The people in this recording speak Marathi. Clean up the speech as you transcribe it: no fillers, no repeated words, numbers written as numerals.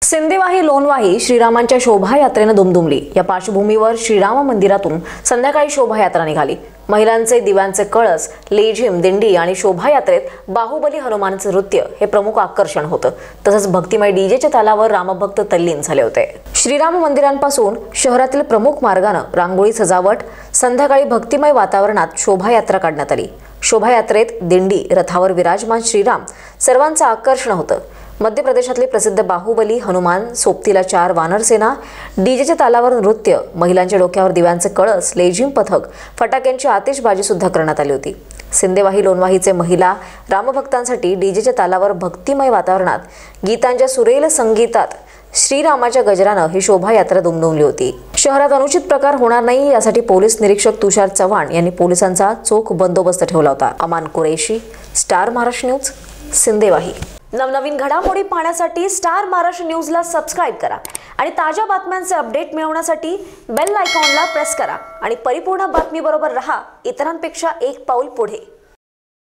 सिंदेवाही लोणवाही श्रीरामांच्या शोभायात्रेने दुमदुमली। या पार्श्वभूमीवर श्रीराम मंदिरातून संध्याकाळी शोभायात्रा निघाली। महिलांचे दिव्यांचे कळस, लेझिम, दिंडी आणि शोभायात्रेत बाहुबली हनुमानचे नृत्य हे प्रमुख आकर्षण होतं। तसंच भक्तिमय डीजेच्या तालावर रामभक्त तल्लीन झाले होते। श्रीराम मंदिरांपासून शहरातील प्रमुख मार्गाने रांगोळी सजावट, संध्याकाळी भक्तिमय वातावरणात शोभायात्रा काढण्यात आली। शोभायात्रेत दिंडी, रथावर विराजमान श्रीराम सर्वांचं आकर्षण होतं। मध्य प्रदेशातले प्रसिद्ध बाहुबली हनुमान, सोबतीला 4 वानरसेना, डीजेच्या तालावर नृत्य, महिलांच्या डोक्यावर दिव्यांचे कळस, लेझिम पथक, फटाक्यांची आतिषबाजी सुद्धा करण्यात आली होती। सिंदेवाही लोणवाहीचे महिला रामभक्तांसाठी डीजेच्या तालावर भक्तिमय वातावरणात गीतांच्या सुरेल संगीतात श्रीरामाच्या गजरानं ही शोभायात्रा दुमदुमली होती। शहरात अनुचित प्रकार होणार नाही यासाठी पोलीस निरीक्षक तुषार चव्हाण यांनी पोलिसांचा चोख बंदोबस्त ठेवला होता। अमान कुरेशी, स्टार महाराष्ट्र न्यूज, सिंदेवाही। नवनवीन घडामोडी पाहण्यासाठी स्टार महाराष्ट्र न्यूजला सबस्क्राइब करा आणि ताज्या बातम्यांचे अपडेट मिळवण्यासाठी बेल आयकॉनला प्रेस करा आणि परिपूर्ण बातमीबरोबर रहा, इतरांपेक्षा एक पाऊल पुढे।